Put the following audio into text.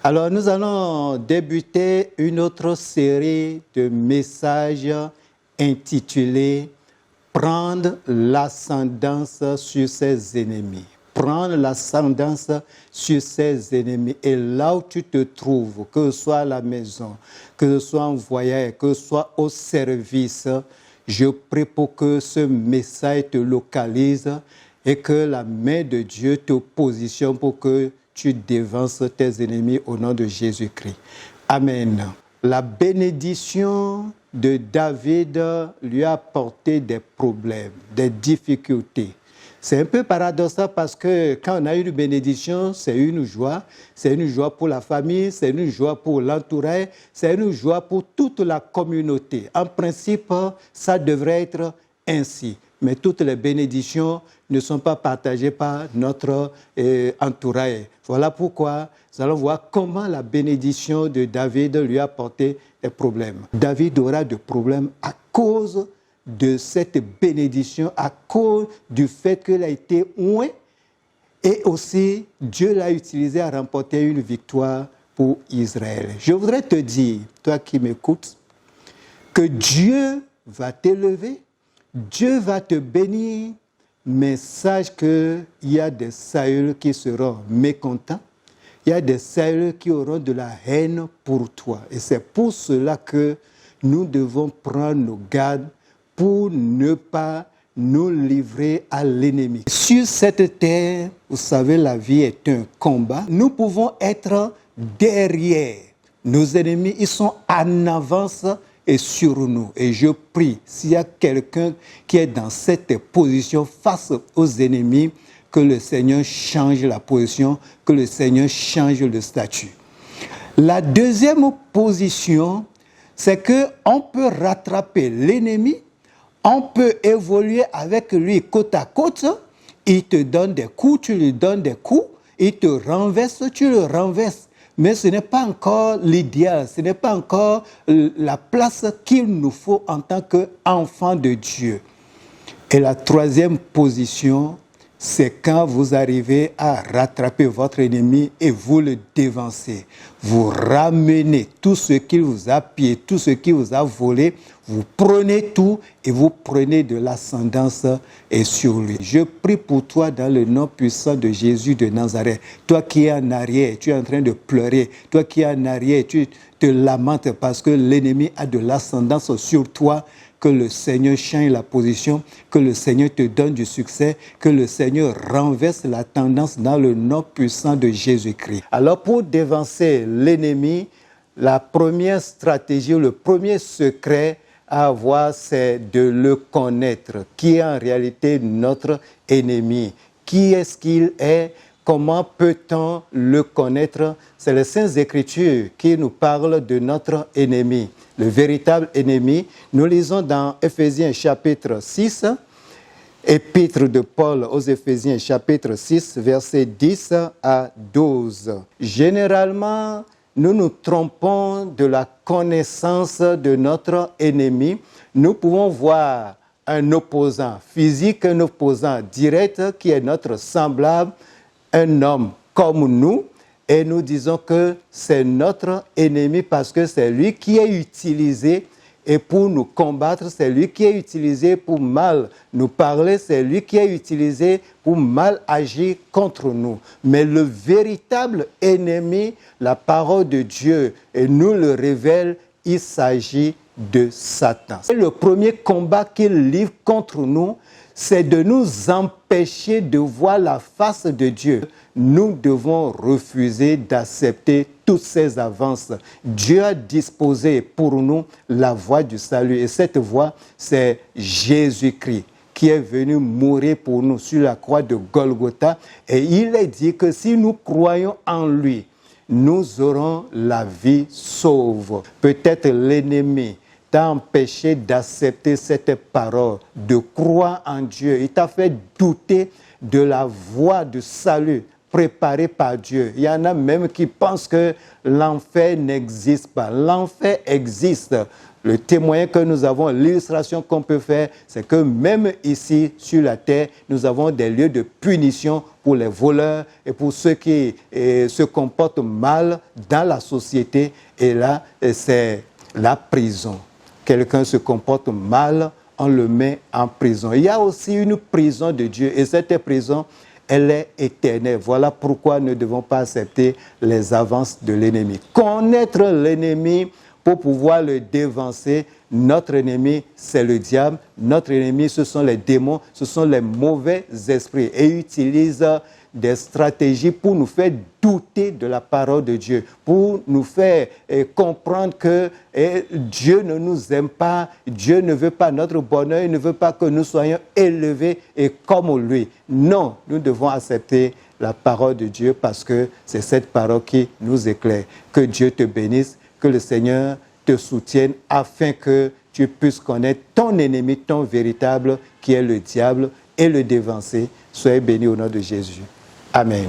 Alors, nous allons débuter une autre série de messages intitulés « Prendre l'ascendance sur ses ennemis ». Prendre l'ascendance sur ses ennemis. Et là où tu te trouves, que ce soit à la maison, que ce soit en voyage, que ce soit au service, je prie pour que ce message te localise et que la main de Dieu te positionne pour que tu dévances tes ennemis au nom de Jésus-Christ. Amen. La bénédiction de David lui a apporté des problèmes, des difficultés. C'est un peu paradoxal parce que quand on a une bénédiction, c'est une joie pour la famille, c'est une joie pour l'entourage, c'est une joie pour toute la communauté. En principe, ça devrait être ainsi. Mais toutes les bénédictions ne sont pas partagées par notre entourage. Voilà pourquoi nous allons voir comment la bénédiction de David lui a apporté des problèmes. David aura des problèmes à cause de cette bénédiction, à cause du fait qu'il a été oint et aussi Dieu l'a utilisé à remporter une victoire pour Israël. Je voudrais te dire, toi qui m'écoutes, que Dieu va t'élever, Dieu va te bénir, mais sache qu'il y a des Saül qui seront mécontents, il y a des Saül qui auront de la haine pour toi. Et c'est pour cela que nous devons prendre nos gardes pour ne pas nous livrer à l'ennemi. Sur cette terre, vous savez, la vie est un combat. Nous pouvons être derrière nos ennemis. Ils sont en avance et sur nous. Et je prie, s'il y a quelqu'un qui est dans cette position face aux ennemis, que le Seigneur change la position, que le Seigneur change le statut. La deuxième position, c'est qu'on peut rattraper l'ennemi. On peut évoluer avec lui côte à côte. Il te donne des coups, tu lui donnes des coups. Il te renverse, tu le renverses. Mais ce n'est pas encore l'idéal, ce n'est pas encore la place qu'il nous faut en tant qu'enfants de Dieu. Et la troisième position, c'est quand vous arrivez à rattraper votre ennemi et vous le dévancez. Vous ramenez tout ce qu'il vous a pillé, tout ce qu'il vous a volé. Vous prenez tout et vous prenez de l'ascendance sur lui. Je prie pour toi dans le nom puissant de Jésus de Nazareth. Toi qui es en arrière, tu es en train de pleurer. Toi qui es en arrière, tu te lamentes parce que l'ennemi a de l'ascendance sur toi. Que le Seigneur change la position, que le Seigneur te donne du succès, que le Seigneur renverse la tendance dans le nom puissant de Jésus-Christ. Alors pour dévancer l'ennemi, la première stratégie, le premier secret à avoir, c'est de le connaître. Qui est en réalité notre ennemi? Qui est-ce qu'il est? Comment peut-on le connaître? C'est les Saintes Écritures qui nous parlent de notre ennemi, le véritable ennemi. Nous lisons dans Éphésiens chapitre 6, épître de Paul aux Éphésiens chapitre 6, versets 10 à 12. Généralement, nous nous trompons de la connaissance de notre ennemi. Nous pouvons voir un opposant physique, un opposant direct qui est notre semblable, un homme comme nous, et nous disons que c'est notre ennemi parce que c'est lui qui est utilisé et pour nous combattre, c'est lui qui est utilisé pour mal nous parler, c'est lui qui est utilisé pour mal agir contre nous. Mais le véritable ennemi, la parole de Dieu, et nous le révèle, il s'agit de Satan. Et le premier combat qu'il livre contre nous, c'est de nous empêcher de voir la face de Dieu. Nous devons refuser d'accepter toutes ces avances. Dieu a disposé pour nous la voie du salut. Et cette voie, c'est Jésus-Christ qui est venu mourir pour nous sur la croix de Golgotha. Et il est dit que si nous croyons en lui, nous aurons la vie sauve. Peut-être l'ennemi t'a empêché d'accepter cette parole, de croire en Dieu. Il t'a fait douter de la voie du salut préparés par Dieu. Il y en a même qui pensent que l'enfer n'existe pas. L'enfer existe. Le témoin que nous avons, l'illustration qu'on peut faire, c'est que même ici, sur la terre, nous avons des lieux de punition pour les voleurs et pour ceux qui se comportent mal dans la société. Et là, c'est la prison. Quelqu'un se comporte mal, on le met en prison. Il y a aussi une prison de Dieu et cette prison, elle est éternelle. Voilà pourquoi nous ne devons pas accepter les avances de l'ennemi. Connaître l'ennemi pour pouvoir le dévancer. Notre ennemi, c'est le diable. Notre ennemi, ce sont les démons, ce sont les mauvais esprits. Et il utilise des stratégies pour nous faire douter de la parole de Dieu, pour nous faire comprendre que Dieu ne nous aime pas, Dieu ne veut pas notre bonheur, il ne veut pas que nous soyons élevés et comme lui. Non, nous devons accepter la parole de Dieu parce que c'est cette parole qui nous éclaire. Que Dieu te bénisse, que le Seigneur te soutienne afin que tu puisses connaître ton ennemi, ton véritable, qui est le diable, et le dévancer. Soyez bénis au nom de Jésus. Amen.